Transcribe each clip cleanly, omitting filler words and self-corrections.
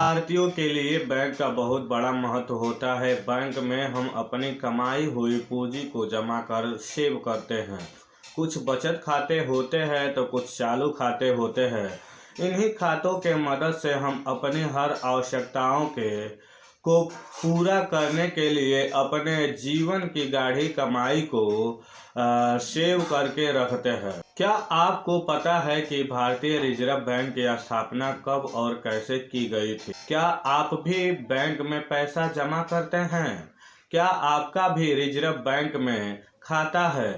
भारतीयों के लिए बैंक का बहुत बड़ा महत्व होता है। बैंक में हम अपनी कमाई हुई पूंजी को जमा कर सेव करते हैं। कुछ बचत खाते होते हैं तो कुछ चालू खाते होते हैं। इन्हीं खातों के मदद से हम अपनी हर आवश्यकताओं को पूरा करने के लिए अपने जीवन की गाढ़ी कमाई को सेव करके रखते हैं। क्या आपको पता है कि भारतीय रिजर्व बैंक की स्थापना कब और कैसे की गई थी? क्या आप भी बैंक में पैसा जमा करते हैं? क्या आपका भी रिजर्व बैंक में खाता है?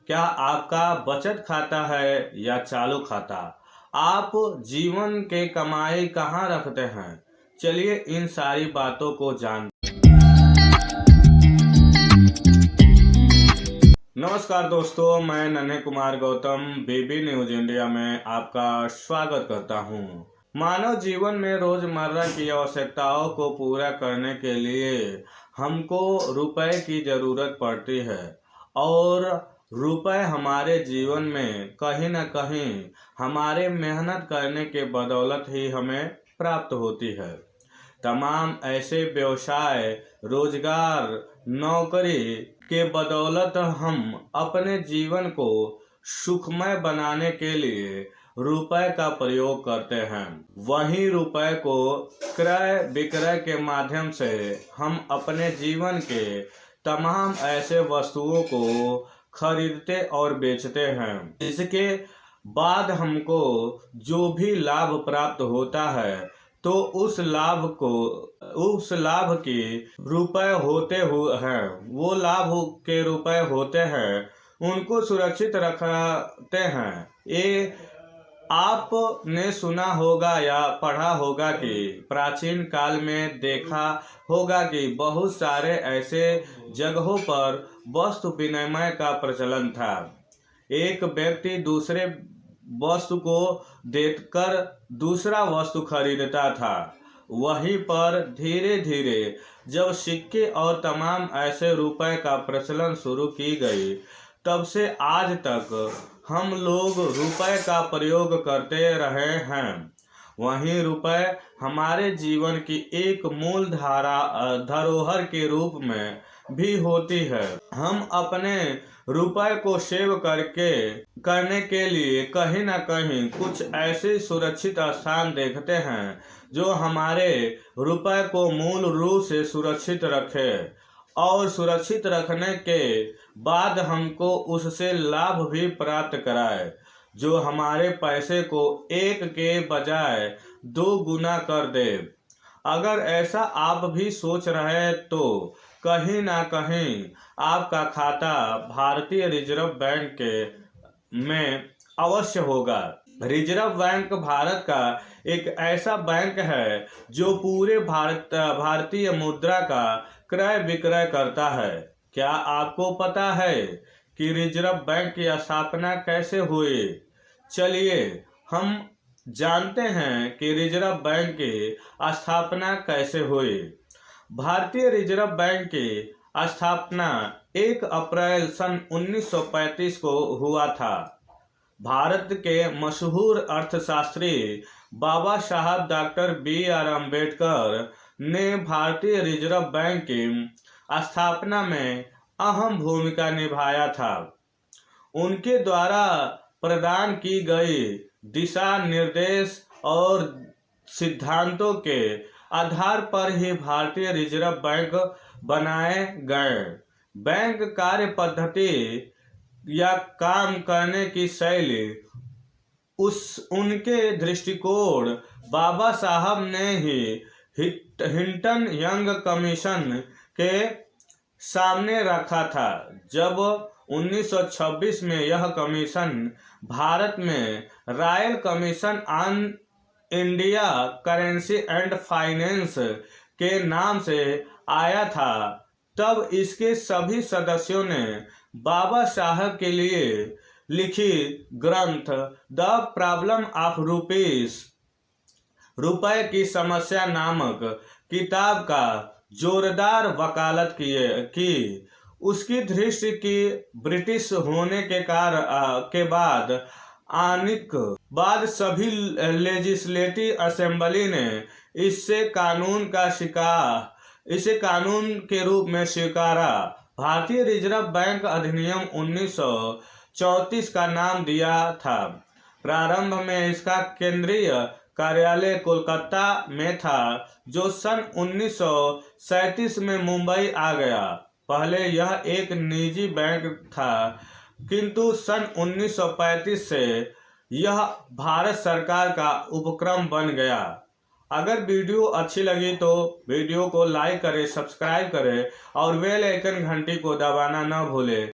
क्या आपका बचत खाता है या चालू खाता? आप जीवन के कमाई कहाँ रखते हैं? चलिए इन सारी बातों को जानते। नमस्कार दोस्तों, मैं नन्हे कुमार गौतम बीबी न्यूज इंडिया में आपका स्वागत करता हूं। मानव जीवन में रोजमर्रा की आवश्यकताओं को पूरा करने के लिए हमको रुपए की जरूरत पड़ती है और रुपए हमारे जीवन में कहीं न कहीं हमारे मेहनत करने के बदौलत ही हमें प्राप्त होती है। तमाम ऐसे व्यवसाय, रोजगार, नौकरी के बदौलत हम अपने जीवन को सुखमय बनाने के लिए रुपए का प्रयोग करते हैं। वहीं रुपए को क्रय विक्रय के माध्यम से हम अपने जीवन के तमाम ऐसे वस्तुओं को खरीदते और बेचते हैं। इसके बाद हमको जो भी लाभ प्राप्त होता है तो उस लाभ के रुपए होते हुए हैं, वो लाभ के रुपए होते हैं, उनको सुरक्षित रखते हैं। ये आपने सुना होगा या पढ़ा होगा कि प्राचीन काल में देखा होगा कि बहुत सारे ऐसे जगहों पर वस्तु विनिमय का प्रचलन था। एक व्यक्ति दूसरे वस्तु को देकर दूसरा वस्तु खरीदता था। वहीं पर धीरे धीरे जब सिक्के और तमाम ऐसे रुपए का प्रचलन शुरू की गई, तब से आज तक हम लोग रुपए का प्रयोग करते रहे हैं। वहीं रुपए हमारे जीवन की एक मूल धरोहर के रूप में भी होती है। हम अपने रुपए को सेव करने के लिए कहीं न कहीं कुछ ऐसे सुरक्षित स्थान देखते हैं जो हमारे रुपए को मूल रूप से सुरक्षित रखे और सुरक्षित रखने के बाद हमको उससे लाभ भी प्राप्त कराए, जो हमारे पैसे को एक के बजाय 2 गुना कर दे। अगर ऐसा आप भी सोच रहे हैं तो कहीं ना कहीं आपका खाता भारतीय रिजर्व बैंक में अवश्य होगा। रिजर्व बैंक भारत का एक ऐसा बैंक है जो पूरे भारतीय मुद्रा का क्रय विक्रय करता है। क्या आपको पता है कि रिजर्व बैंक की स्थापना कैसे हुई? चलिए हम जानते हैं कि रिजर्व बैंक की स्थापना कैसे हुई। भारतीय रिजर्व बैंक की स्थापना 1 अप्रैल सन 1935 को हुआ था। भारत के मशहूर अर्थशास्त्री बाबा साहब डॉक्टर B.R. अम्बेडकर ने भारतीय रिजर्व बैंक की स्थापना में अहम भूमिका निभाया था। उनके द्वारा प्रदान की गई दिशा निर्देश और सिद्धांतों के आधार पर ही भारतीय रिजर्व बैंक बनाए गए। बैंक कार्य पद्धति या काम करने की शैली उनके दृष्टिकोण बाबा साहब ने ही हिंटन यंग कमीशन के सामने रखा था। जब 1926 में यह कमीशन भारत में royal commission on India currency and finance के नाम से आया था, तब इसके सभी सदस्यों ने बाबा साहब के लिए लिखी ग्रंथ द प्रॉब्लम ऑफ रुपए की समस्या नामक किताब का जोरदार वकालत की। उसकी दृष्टि की ब्रिटिश होने के बाद सभी लेजिस्लेटिव असेंबली ने इसे कानून के रूप में स्वीकारा। भारतीय रिजर्व बैंक अधिनियम 1934 का नाम दिया था। प्रारंभ में इसका केंद्रीय कार्यालय कोलकाता में था, जो सन 1937 में मुंबई आ गया। पहले यह एक निजी बैंक था, किंतु सन 1935 से यह भारत सरकार का उपक्रम बन गया। अगर वीडियो अच्छी लगी तो वीडियो को लाइक करें, सब्सक्राइब करें और बेल आइकन घंटी को दबाना न भूलें।